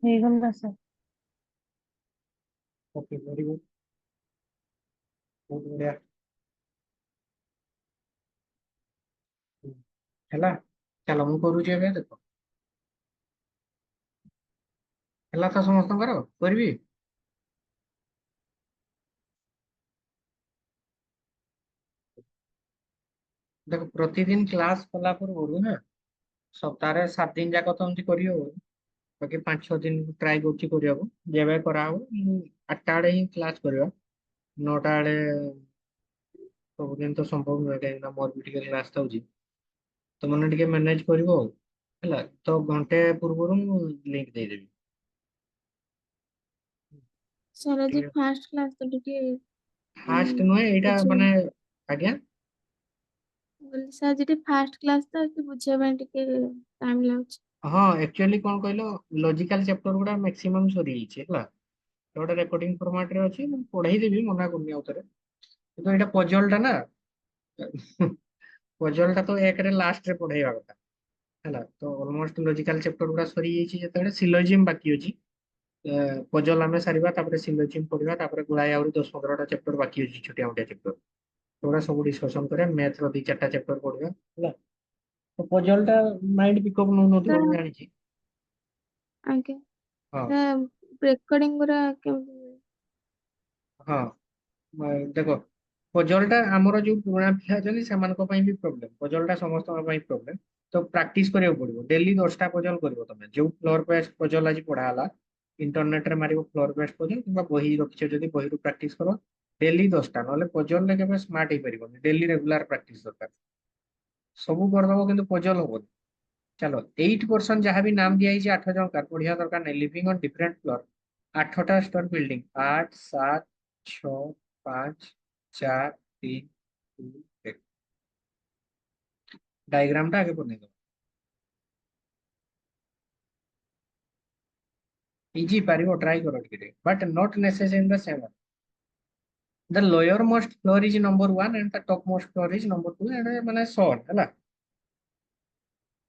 ହେଇଗଲା ସାର୍। ओके वेरी गुड बहुत बढ़िया ହେଲା ଚାଲ ମୁଁ କରୁଛି ଏବେ ଦେଖ ହେଲା ତ ସମସ୍ତଙ୍କର କରିବି ଦେଖ ପ୍ରତିଦିନ କ୍ଲାସ କଲା ପୂର୍ବରୁ ନା ସପ୍ତାହରେ 7 ଦିନ ଯାକ ତ ଏମିତି କରିହବ ବାକି 5-6 ଦିନ ଟ୍ରାଏ କରୁଛି କରିବାକୁ ଯେବେ କରାହବ 8ଟା ବେଳେ ହିଁ କ୍ଲାସ କରିବା 9ଟା ବେଳେ ସବୁଦିନ ତ ସମ୍ଭବ ନୁହେଁ କାହିଁକି ନା ମୋର ବି ଟିକେ କ୍ଲାସ ଥାଉଛି ତ ମାନେ ଟିକେ ମ୍ୟାନେଜ କରିବ ଆଉ ହେଲା ତ ଘଣ୍ଟେ ପୂର୍ବରୁ ମୁଁ ଲିଙ୍କ ଦେଇଦେବି ସାର୍ ଆଜି ଟିକେ ଫାଷ୍ଟ କ୍ଲାସ୍ ତ ଟିକେ ଫାଷ୍ଟ ନୁହେଁ ଏଇଟା ବୁଝିବା ମାନେ ଆଜ୍ଞା ବୋଲି ସାର୍ ଆଜି ଟିକେ ଫାଷ୍ଟ କ୍ଲାସ୍ ତ ଏତେ ବୁଝିବା ପାଇଁ ଟିକେ ଟାଇମ୍ ଲାଗୁଛି। ହଁ ଆକ୍ଚୁଆଲି କଣ କହିଲ ଲଜିକାଲ ଚାପ୍ଟର ଗୁଡା ମ୍ୟାକ୍ସିମମ୍ ସରିଯାଇଛି ହେଲା ତ ଗୋଟେ ରେକର୍ଡିଂ ଫର୍ମାଟ ରେ ଅଛି ମୁଁ ପଢେଇ ଦେବି ମନା କରୁନି ଆଉ ଥରେ କିନ୍ତୁ ଏଇଟା ପଜଲ ଟା ନା ପଜଲ ଟା ତ ଏକରେ ଲାଷ୍ଟ ରେ ପଢେଇବା କଥା ହେଲା ତ ଅଲମୋଷ୍ଟ ଲଜିକାଲ ଚାପ୍ଟର ଗୁଡା ସରିଯାଇଛି ଯେତେବେଳେ ସିଲୋଜିମ୍ ବାକି ଅଛି ପଜଲ ଆମେ ସାରିବା ତାପରେ ସିଲୋଜିମ୍ ପଢିବା ତାପରେ ଗୁଳାଏ ଆହୁରି 10-15ଟା ଚାପ୍ଟର ବାକି ଅଛି ଛୋଟିଆ ମୋଟିଆ ଚାପ୍ଟର ସେଗୁଡା ସବୁ ଡିସ୍କସନ କରିବା ମ୍ୟାଥ ର 2-4ଟା ଚାପ୍ଟର ପଢିବା ହେଲା ତ ପଜଲ ଟା ମାଇଣ୍ଡ ପିକଅପ୍ ନଉନଥିବ ମୁଁ ସାର୍ ଜାଣିଛି ଆଜ୍ଞା ହଁ ସାର୍ ରେକର୍ଡିଂ ଗୁରା କେମିତି ହୁଏ? ହଁ ଦେଖ ପଜଲ ଟା ଆମର ଯୋଉ ପୁରୁଣା ପିଲା ଅଛନ୍ତି ସେମାନଙ୍କ ପାଇଁ ବି ପ୍ରୋବ୍ଲେମ ପଜଲ ଟା ସମସ୍ତଙ୍କ ପାଇଁ ପ୍ରୋବ୍ଲେମ ତ ପ୍ରାକ୍ଟିସ କରିବାକୁ ପଡିବ ଡେଲି 10ଟା ପଜଲ କରିବ ତମେ ଯୋଉ ଫ୍ଲୋର ବେଷ୍ଟ ପଜଲ ଆଜି ପଢା ହେଲା ଇଣ୍ଟରନେଟ ରେ ମାରିବ ଫ୍ଲୋର ବେଷ୍ଟ ପଜଲ କିମ୍ବା ବହି ରଖିଛ ଯଦି ବହିରୁ ପ୍ରାକ୍ଟିସ କର ଡେଲି 10ଟା ନହେଲେ ପଜଲରେ କେବେ ସ୍ମାର୍ଟ ହେଇପାରିବନି ଡେଲି ରେଗୁଲାର ପ୍ରାକ୍ଟିସ ଦରକାର ସବୁ କରିଦବ କିନ୍ତୁ ପଜଲ ହବନି ଚାଲ 8% ଯାହା ବି ନାମ ଦିଆଯାଇଛି 8 ଜଣକାର ପଢିବା ଦରକାର ନାହିଁ ଲିଭିଂ ଅନ୍ ଡିଫରେଣ୍ଟ ଫ୍ଲୋର 8ଟା ଷ୍ଟୋର ବିଲ୍ଡିଂ 8, 7, 6, 5, 4, 3, 2, 1 डायग्राम टा आगे पढ़ने दो इजी पारिबो ट्राई करो ଟିକେ but not necessary in the same the lower most floor is number 1 and the top most floor is number 2 and ମାନେ sort ହେଲା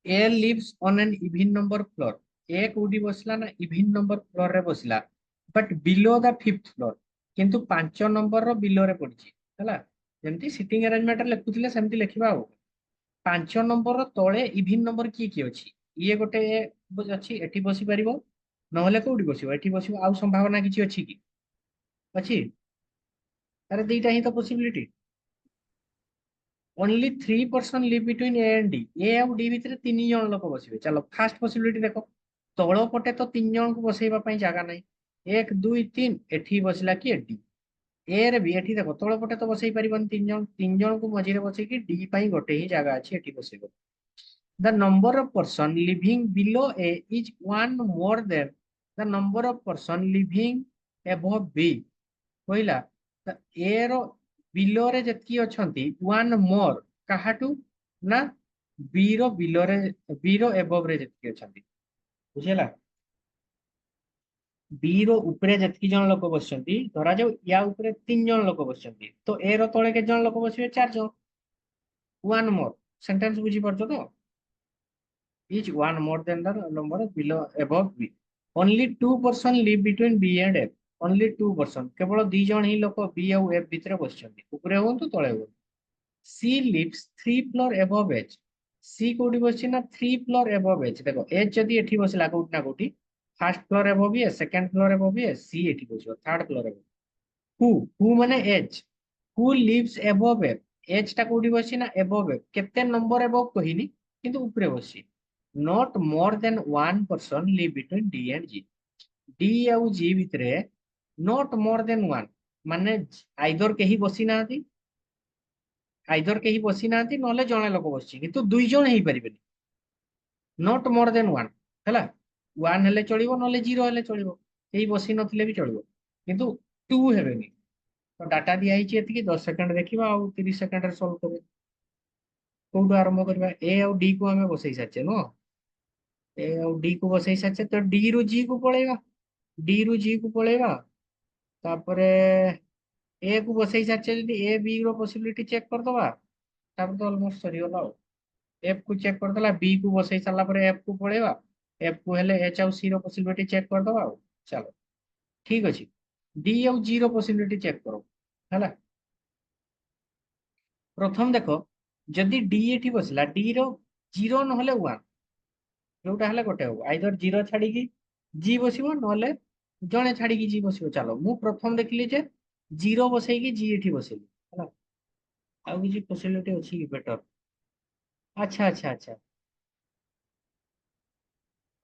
A lives on an even number floor A କୋଉଠି ବସିଲା ନା even number floor ରେ ବସିଲା but below the 5th floor କିନ୍ତୁ 5 number ର below ରେ ପଡିଛି ହେଲା ଯେମିତି ସିଟିଂ ଆରେଞ୍ଜମେଣ୍ଟ ରେ ଲେଖୁଥିଲେ ସେମିତି ଲେଖିବା ଆଉ 5 ନମ୍ବର ତଳେ ଇଭିନ ନମ୍ବର କିଏ କିଏ ଅଛି ଇଏ ଗୋଟେ ଅଛି ଏଠି ବସି ପାରିବ ନହେଲେ କୋଉଠି ବସିବ ଏଠି ବସିବ ଆଉ ସମ୍ଭାବନା କିଛି ଅଛି କି ଅଛି ତାର ଦିଟା ହିଁ ତ possibility only 3% live between A and D A और डी भितर 3 जन लोक बसिबे चलो फास्ट पॉसिबिलिटी देखो तଳ पटे तो 3 जन को बसेଇବା ପାଇଁ ଜାଗା ନାହିଁ 1 2 3 ଏଠି ବସିଲା କି डी ए रे भी एठी देखो तଳ पटे तो बसेଇ परिबन 3 जन को मझिरे बसेकी डी ପାଇଁ ଗୋଟେ ହିଁ ଜାଗା ଅଛି ଏଠି ବସେଇବ the number of person living below a is one more than the number of person living above b କହିଲା a ର बिलो रे जतकी अछंती वन मोर काहाटू ना बी रो बिलो रे बी रो एबव रे जतकी अछंती बुझिला बी रो ऊपरे जतकी जन लोक बसचंती धरा जाऊ या ऊपरे 3 जन लोक बसचंती तो ए रो तळे के जन लोक बसिबे 4 जन वन मोर सेंटेंस बुझी परछो तो each one more than the number below above B. Only 2% live between B and F. Only 2%. केवल 2 जन ही लोक B और F भितर बसचंती ऊपरे होंतु तळे हो C lives 3 floor above H. C कोडी बसची ना 3 floor above H देखो H जदी एठी बसला कोठी ना कोठी first floor above B second floor above B C एठी बसो थर्ड फ्लोर above who माने H who lives above F H टा कोडी बसची ना above F केते नंबर above कहिनी किंतु ऊपरे बसची not more than 1% live between D and G. D और G भितरे not more than 1 माने आइदर केही बसी नांती आइदर केही बसी नांती नले जणे लोक बसची किंतु 2 जन हेई परिबेनी not more than 1 हला 1 हेले चलिबो नले 0 हेले चलिबो केही बसी नथिले भी चलिबो किंतु 2 हेबेनी तो डाटा दिया हिची एतिकी 10 सेकंड देखिबा और 30 सेकंड रे सॉल्व करबे कोडु आरंभ करबा ए और डी को हमें बसई साचे नो ए और डी को बसई साचे तो डी रु जी को पळेगा डी रु जी को पळेगा तापरे ए को बसई साचे जदी ए बी रो पॉसिबिलिटी चेक कर दबा तापर तो ऑलमोस्ट सरी होला एफ को चेक कर दला बी को बसई साला पर एफ को पळेगा एफ को हेले एच और सी रो पॉसिबिलिटी चेक कर दबा चलो ठीक अछि डी और जी रो पॉसिबिलिटी चेक करो हला प्रथम देखो जदी डी एठी बसला डी रो 0 नहले 1 जोटा हले गोटे हो आइदर 0 छाड़ी की जी बसिबो नहले जणे छाड़ी की जी बसिबो चलो मु प्रथम देखली जे 0 बसई की जी एठी बसिली हला आउ किछि पॉसिबिलिटी अछि कि बेटर अच्छा अच्छा अच्छा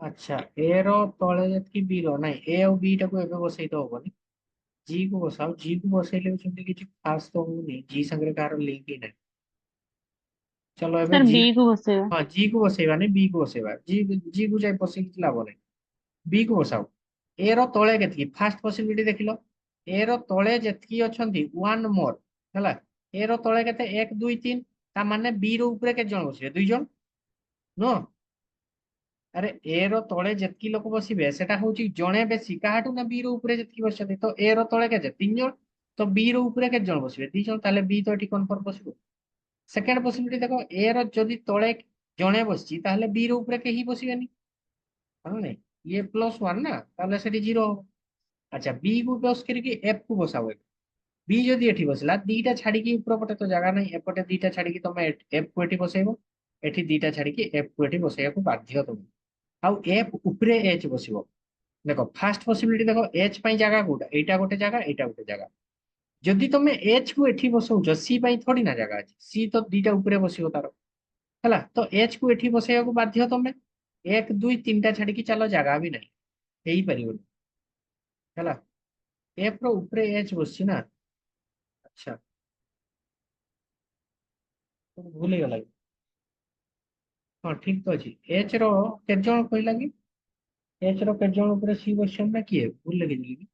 अच्छा ए रो तळे जतकी बी रो नाही ए और बी टा को एबे बसई तो होबनी जी को बसाओ जी को बसैले छुंदी किछि खास तो होनी जी संगे कार लिंक ही नहीं चलो एबे सर जी बी को बसेगा। हाँ जी को बसेबा नहीं बी को बसेबा जी को जाय बसई किछि लाभ नहीं बी को बसाओ ए रो तळे केतकी फास्ट पॉसिबिलिटी देखिलो ए रो तळे जतकी अछंती वन मोर हला ए रो तळे केते 1 2 3 ता माने बी रो ऊपर के जण बसिबे 2 जन नो अरे ए रो तळे जतकी लोक बसिबे सेटा होची जणे बेसी काहाटू ना बी रो ऊपर जतकी बसते तो ए रो तळे केते 3 जन तो बी रो ऊपर के जण बसिबे 2 जन ताले बी तो एठी कन्फर्म बसिबो सेकंड पॉसिबिलिटी देखो ए रो जदी तळे जणे बसची ताले बी रो ऊपर के ही बसिबेनी हां नहीं ये +1 ना ताले सेठी 0 हो अच्छा बी को बस करके एफ को बसाओ बी जदी एठी बसला दीटा छाडी की ऊपर पटे तो जगह नहीं एपटे दीटा छाडी की तमे एफ को एठी बसेबो एठी दीटा छाडी की एफ को एठी बसेया को बाध्य तुम आउ एफ ऊपरे एच बसिबो देखो फास्ट पॉसिबिलिटी देखो एच पई जगह कोटा एटा गोटे जगह जदि तुम एच को एठी बसौछ सी पई थोड़ी ना जगह अछि सी तो दीटा ऊपरे बसिबो तार हला तो एच को एठी बसेया को बाध्य तुम 1 2 3टा छाडी की चलो जगह भी नहीं हेई परिबो हला एफ रो ऊपरे एच बसछि ना अच्छा तो भूल गला हाँ ठीक तो अच्छी एच रो केते जण कहला कि एच रो केते जण ऊपर सी बसछन ना किए भूल लगे कि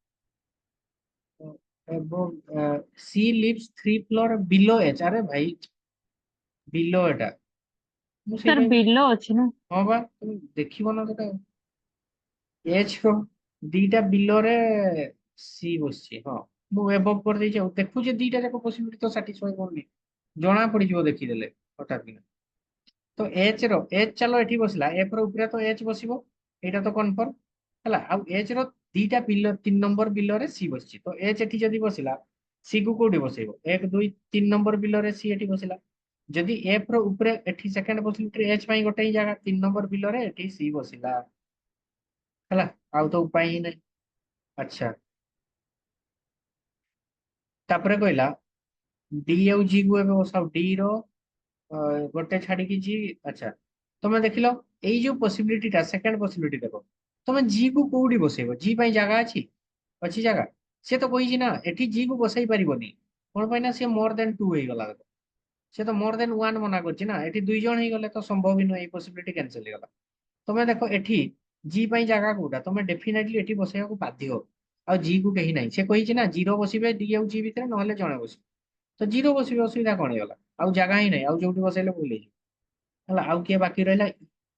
एबो C lives 3 floor below H अरे भाई बिलो एटा मु से सर बिलो अछि ना। हां बा तुम देखिबो ना तो एच रो दीटा बिलो रे सी बसछि हां मु एबव कर दै छी देखु जे दीटा जाको पॉसिबिलिटी तो सैटिस्फाई करनी जणा पड़ी जिवो देखि देले हटात कि तो एच रो एच चलो एठी बसला एफ रो ऊपर तो एच बसिबो एटा तो कंफर्म हला आ एच रो दीटा बिलो 3 नंबर बिलो रे सी बसछि तो एच एठी जदी बसिला सी को कोडी बसेबो 1 2 3 नंबर बिलो रे सी एठी बसिला जदी एफ रो ऊपर एठी सेकंड पॉसिबिलिटी एच पई गोटे ही जगह 3 नंबर बिलो रे एठी सी बसिला हला आउ तो उपाय ही नहीं अच्छा तापरे कहला डी और जी को एबे बसाओ डी रो गोटे छाड़ी की जी अच्छा तुम देख लो एई जो पॉसिबिलिटी टा सेकंड पॉसिबिलिटी देखो तुम जी को कोडी बसेबो जी पई जगह अछि अच्छी जगह से तो कहि ना एठी जी को बसई परिबोनी कोन पई ना से मोर देन 2 हे गला से तो मोर देन 1 मना करछि ना एठी 2 जन हे गले तो संभव ही नै पॉसिबिलिटी कैंसिल हे गला तुम देखो एठी जी पई जगह कोडा तुम डेफिनेटली एठी बसैया को बाध्य हो आ जी को कहि नै से कहि ना 0 बसिबे डी और जी भितर नहले जणे बसिबे तो जीरो बसिबे असुविधा कौन ହେଇଗଲା ଆଉ ଜାଗା ହିଁ ନାହିଁ ଆଉ ଯୋଉଠି ବସେଇଲେ ଭୁଲ ହେଇଯିବ ହେଲା ଆଉ କିଏ ବାକି ରହିଲା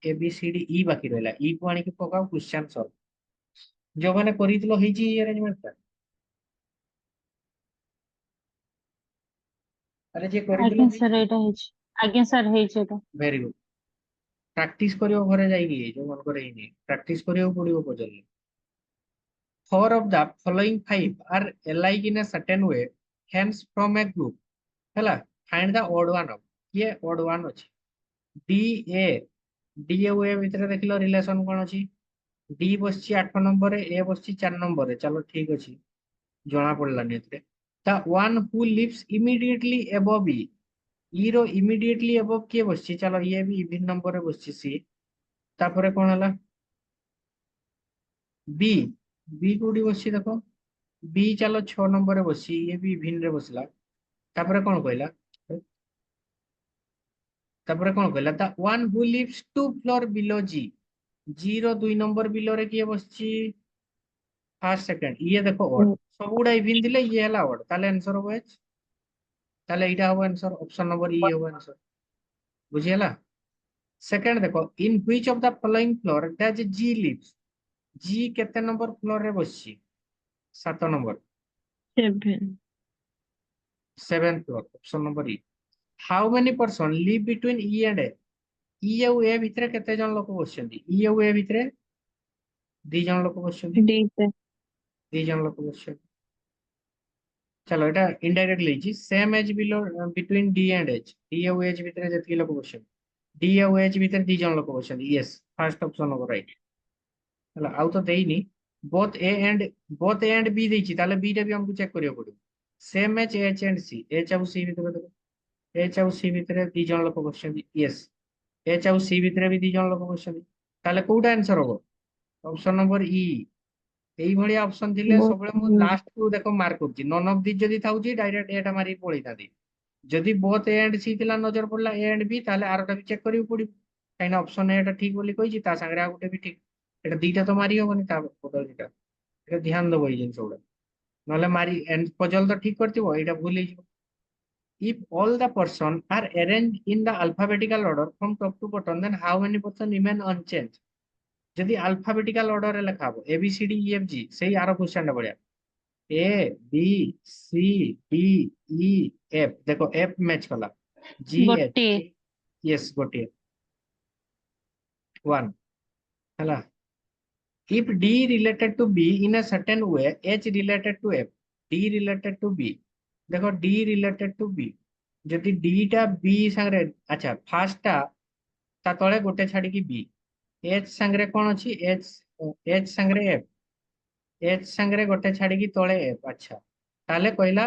A B C D E बाकी ରହିଲା ई କୁ ଆଣିକି ପକାଉ କ୍ୱେଶ୍ଚନ ସଲ୍ଭ ଯୋଉମାନେ କରିଥିଲ ହେଇଛି ଏଇ ଆରେଞ୍ଜମେଣ୍ଟଟା ଆରେ ଯେ କରିଥିଲ ଆଜ୍ଞା ସାର୍ ହେଇଛି ଏଇଟା ହେଇଛି। ଆଜ୍ଞା ସାର୍ ହେଇଛି ଏଇଟା। ଭେରି ଗୁଡ ପ୍ରାକ୍ଟିସ କରିବ ଘରେ ଯାଇକି ଯୋଉମାନଙ୍କର ହେଇନି ପ୍ରାକ୍ଟିସ କରିବାକୁ ପଡିବ ପଚାରିଲେ four of the following five are alike in a certain way hence from a group ହେଲା find the odd one of କିଏ odd one ଅଛି D A D ଆଉ A ଭିତରେ ଦେଖିଲ ରିଲେସନ କଣ ଅଛି D ବସିଛି 8 ନମ୍ବରରେ A ବସିଛି 4 ନମ୍ବରରେ ଚାଲ ଠିକ ଅଛି ଜଣା ପଡିଲାନି ଏଥିରେ the one who lives immediately above E E ର immediately above କିଏ ବସିଛି ଚାଲ ଇଏ ବି ଇଭିନ ନମ୍ବରରେ ବସିଛି C ତାପରେ କଣ ହେଲା B B କୋଉଠି ବସିଛି ଦେଖ B ଚାଲ 6 ନମ୍ବରରେ ବସିଛି ଇଏ ବି ଇଭିନ ରେ ବସିଲା ତାପରେ କଣ କହିଲା ତାପରେ କଣ କହିଲା the one who lives 2 floor below G G ର 2 ନମ୍ବର ବିଲୋ ରେ କିଏ ବସିଛି ଫାର୍ଷ୍ଟ ସେକେଣ୍ଡ ଇଏ ଦେଖ ଅଡ୍ ସବୁଗୁଡା ଇଭିନ ଥିଲେ ଇଏ ହେଲା ଅଡ୍ ତାହେଲେ ଆନ୍ସର ହବ H ତାହେଲେ ଏଇଟା ହବ ଆନ୍ସର ଅପସନ ନମ୍ବର ଇ ହବ ଆନ୍ସର ବୁଝିହେଲା ସେକେଣ୍ଡ ଦେଖ in which of the following floor does G lives G କେତେ ନମ୍ବର ଫ୍ଲୋର ରେ ବସିଛି 7 number 7 7th floor option number E how many person live between E and A E ଆଉ A ଭିତରେ କେତେ ଜଣ ଲୋକ ବସିଛନ୍ତି E ଆଉ A ଭିତରେ 2 ଜଣ ଲୋକ ବସିଛନ୍ତି ଦିଟା 2 ଜଣ ଲୋକ ବସିଛନ୍ତି चलो এটা ইনডাইরেক্ট লিখছি same as below between D and H D ଆଉ এইচ ভিତରେ ଯେତିକି ଲୋକ ବସିଛନ୍ତି ଡି ଆଉ এইচ ଭିତରେ 2 ଜଣ ଲୋକ ବସିଛନ୍ତି ୟେସ୍ ଫାର୍ଷ୍ଟ ଅପସନ ହବ ରାଇଟ ହେଲା ଆଉ ତ ଦେଇନି ବୋଥ ଏ ଏଣ୍ଡ ବି ଦେଇଛି ତାହେଲେ ବି ଟା ବି ଆମକୁ ଚେକ୍ କରିବାକୁ ପଡିବ same as H and C H ଆଉ ସି ଭିତରେ ଦେଖ ଏଚ୍ ଆଉ ସି ଭିତରେ 2 ଜଣ ଲୋକ ବସିଛନ୍ତି ୟେସ୍ ଏଚ୍ ଆଉ ସି ଭିତରେ ବି 2 ଜଣ ଲୋକ ବସିଛନ୍ତି ତାହେଲେ କୋଉଟା ଆନ୍ସର ହବ ଅପସନ ନମ୍ବର ଇ এইভଳିଆ ଅପସନ ଥିଲେ ସବୁବେଳେ ମୁଁ ବହୁତ ଲାଷ୍ଟ କୁ ଦେଖ ମାର୍କ କରୁଛି ନନ୍ ଅଫ ଦି ଯଦି ଥାଉଛି ଡାଇରେକ୍ଟ ଏଟା ମାରିକି ପଳେଇଥାନ୍ତି ଯଦି ବୋଥ ଏ ଏଣ୍ଡ ସି ଥିଲା ନଜର ପଡିଲା ଏ ଏଣ୍ଡ ବି ତାହେଲେ ଆରଟା ବି ଚେକ୍ କରିବାକୁ ପଡିବ କାହିଁକିନା ଅପସନ ଏଟା ଠିକ ବୋଲି କହିଛି ତା ସାଙ୍ଗରେ ଆଉ ଗୋଟେ ବି ଠିକ ଏଟା ଦିଟା ତ ମାରି ହବନି ତା ବଦଳ ଦିଟା এটা ଧ୍ୟାନ ଦବ ଏଇ ଜିନିଷ ଗୁଡା ନହେଲେ ମାରି ପଜଲ ତ ଠିକ କରିଥିବ ଏଇଟା ଭୁଲ ହେଇଯିବ if all the person are arranged in the alphabetical order from top to bottom then how many person remain unchanged ଯଦି alphabetical order ରେ ଲେଖା ହବ A B C D E F G ସେଇ ଆର କ୍ୱେଶ୍ଚନ ଟା ବଢିଆ A B C D E F ଦେଖ F match କଲା G H ଗୋଟିଏ yes ଗୋଟିଏ 1 ହେଲା if D related to B in a certain way H related to F D related to B देखो D related to B ଯଦି D ଟା B ସାଙ୍ଗରେ ଆଚ୍ଛା ଫାର୍ଷ୍ଟ ଟା ତା ତଳେ ଗୋଟେ ଛାଡିକି B H ସାଙ୍ଗରେ କଣ ଅଛି H ସାଙ୍ଗରେ F H ସାଙ୍ଗରେ ଗୋଟେ ଛାଡିକି ତଳେ F ଆଚ୍ଛା ତାହେଲେ କହିଲା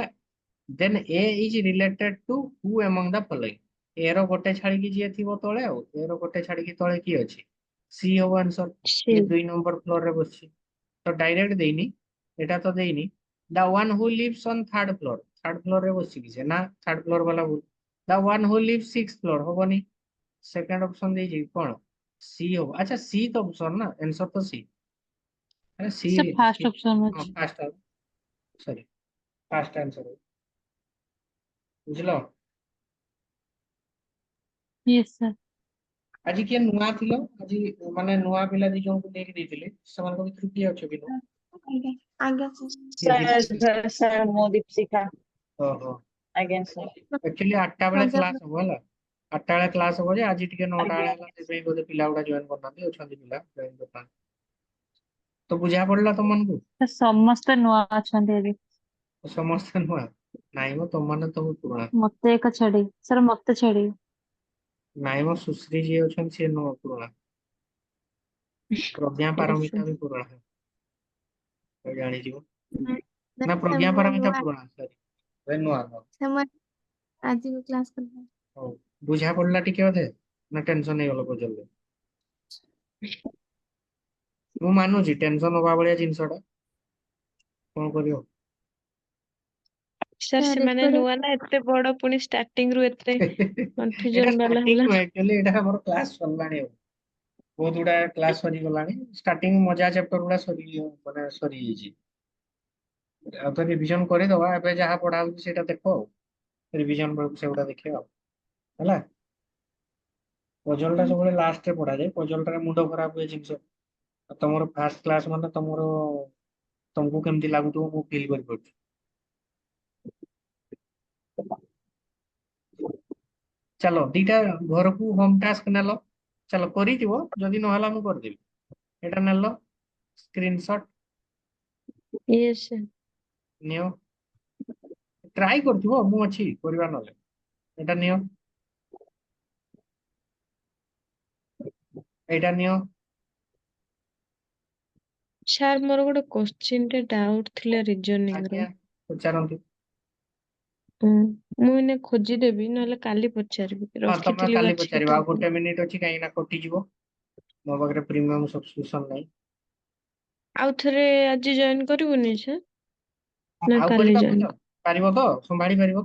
then A is related to who among the following A ର ଗୋଟେ ଛାଡିକି ଯିଏ ଥିବ ତଳେ ଆଉ A ର ଗୋଟେ ଛାଡିକି ତଳେ କିଏ ଅଛି C ହବ ଆନ୍ସର ସେ ଇଏ 2 ନମ୍ବର ଫ୍ଲୋର ରେ ବସିଛି ତ ଡାଇରେକ୍ଟ ଦେଇନି ଏଟା ତ ଦେଇନି the one who lives on third floor ରେ ବସିଛି କି ସେ ନା ଥାର୍ଡ ଫ୍ଲୋର ବାଲା ଭୁଲ the one who lives 6th floor ହବନି ସେକେଣ୍ଡ ଅପସନ ଦେଇଛି କଣ ସି ହବ ଆଚ୍ଛା ସି ତ ଅପସନ ନା ଆନ୍ସର ତ ସି ଆରେ ସି ସେ ଫାର୍ଷ୍ଟ ଅପସନ ହଁ ଅଛି। ଫାର୍ଷ୍ଟ ସରି ଫାର୍ଷ୍ଟ ଆନ୍ସର ବୁଝିଲ ୟେସ୍ ସାର୍। ଆଜି କିଏ ନୂଆ ଥିଲ ଆଜି ମାନେ ନୂଆ ପିଲା ଦି ଜଣଙ୍କୁ ନେଇକି ଦେଇଥିଲେ ସେମାନଙ୍କ ଭିତରୁ କିଏ ଅଛ କି ନୂଆ ଆଜ୍ଞା ଆଜ୍ଞା ସାର୍ କିଏ ଦୀପଶିଖା ସାର୍ ମୁଁ ଦୀପଶିଖା ଓହୋ ଆଜ୍ଞା ସାର୍ ଆକ୍ଚୁଆଲି 8ଟା ବେଳେ ପ୍ରଜ୍ଞା କ୍ଲାସ ହବ ହେଲା 8ଟା ବେଳେ କ୍ଲାସ ହବ ଯେ ଆଜି ଟିକେ 9ଟା ବେଳେ ହେଲା ସେଥିପାଇଁ ବୋଧେ ପିଲା ଗୁଡା ଜଏନ କରୁନାହାନ୍ତି ଅଛନ୍ତି ପିଲା ଜଏନ କରୁନାହାନ୍ତି ତ ବୁଝା ପଡିଲା ତମମାନଙ୍କୁ ସାର୍ ସମସ୍ତେ ନୂଆ ଅଛନ୍ତି ଏବେ। ସମସ୍ତେ ନୂଆ ନାଇଁ ମ ତମମାନେ ତ ବହୁତ ପୁରୁଣା ମତେ ଏକ ଛାଡି ସାର୍ ମତେ ଛାଡି। ନାଇଁ ମ ସୁଶ୍ରୀ ଯିଏ ଅଛନ୍ତି ସିଏ ନୂଆ ପୁରୁଣା ପ୍ରଜ୍ଞା ପାରମିତା ବି ପୁରୁଣା ତ ଜାଣିଯିବ ନାଇଁ ନା ସାର୍ ପ୍ରଜ୍ଞା ମୁଁ ପାରମିତା ନୂଆ ପୁରୁଣା ସରି ନୂଆ ନୂଆ ସେମାନେ ଆଜି ବି କ୍ଲାସ କରିବେ ହଉ ବୁଝା ପଡିଲା ଟିକେ ଅଧେ ନା ଟେନସନ ହେଇଗଲ ପଚାରିଲେ ମୁଁ ମାନୁଛି ଟେନସନ ହବା ଭଳିଆ ଜିନିଷଟା କଣ କରିବ ସାର୍ ସାର୍ ସେମାନେ ଏପଟେ ନୂଆ ନା ଏତେ ବଡ ପୁଣି ଷ୍ଟାର୍ଟିଂ ରୁ ଏତେ ଏଇଟା କନଫ୍ୟୁଜନ ବାଲା ଷ୍ଟାର୍ଟିଂ ହେଲା ନୁହେଁ ଆକ୍ଚୁଆଲି ଏଇଟା ଆମର କ୍ଲାସ ସରିଲାଣି ଆଉ ବହୁତ ଗୁଡା କ୍ଲାସ ସରିଗଲାଣି ଷ୍ଟାର୍ଟିଂ ମଜା ଚାପ୍ଟର ଗୁଡା ମାନେ ସରିଯାଇଛି ଆଉ ତ ରିଭିଜନ କରିଦବା ଏବେ ଯାହା ପଢା ହଉଛି ସେଇଟା ଦେଖ ଆଉ ରିଭିଜନ ବେଳକୁ ସେଗୁଡା ଦେଖିବା ଆଉ ହେଲା। ପଜଲ ଟା ସବୁବେଳେ ଲାଷ୍ଟରେ ପଢାଯାଏ, ପଜଲଟାରେ ମୁଣ୍ଡ ଖରାପ ହୁଏ ଜିନିଷ। ଆଉ ତମର ଫାର୍ଷ୍ଟ କ୍ଲାସ ମାନେ ତମକୁ କେମିତି ଲାଗୁଥିବ ମୁଁ ଫିଲ୍ କରିପାରୁଛି। ଚାଲ ଦିଟା ଘରକୁ ହୋମ ଟାସ୍କ ନେଲ, ଚାଲ କରିଯିବ, ଯଦି ନହେଲା ମୁଁ କରିଦେବି। ଏଇଟା ନେଲ ସ୍କ୍ରିନଶଟ Yes, sir. ନିଅ, ଟ୍ରାଏ କରୁଥିବ, ମୁଁ ଅଛି କରିବା ନହେଲେ। ଏଇଟା ନିଅ, ଏଇଟା ନିଅ। ସାର୍ ମୋର ଗୋଟେ କୋଶ୍ଚିନ୍ ଟେ ଡାଉଟ୍ ଥିଲା ରିଜନିଂ ର। ଆଜ୍ଞା ପଚାରନ୍ତୁ। ମୁଁ ଏଇନେ ଖୋଜିଦେବି, ନହେଲେ କାଲି ପଚାରିବି। ହଁ ତମେ ରଖିଥିଲି କାଲି ବାଛିକି ପଚାରିବ, ତ ଆଉ ଗୋଟେ ମିନିଟ୍ ଅଛି, କାହିଁକି ନା କଟିଯିବ। ମୋ ପାଖରେ ପ୍ରିମିୟମ ସବସ୍କ୍ରିପସନ ନାହିଁ। ଆଉ ଥରେ ଆଜି ଜଏନ୍ କରିବୁନି ସାର୍? ନା ଆଉ କାଲି କରିବା ଜଏନ୍ ପଚାର, ପାରିବ ତ, ସମ୍ଭାଳି ପାରିବ ତ?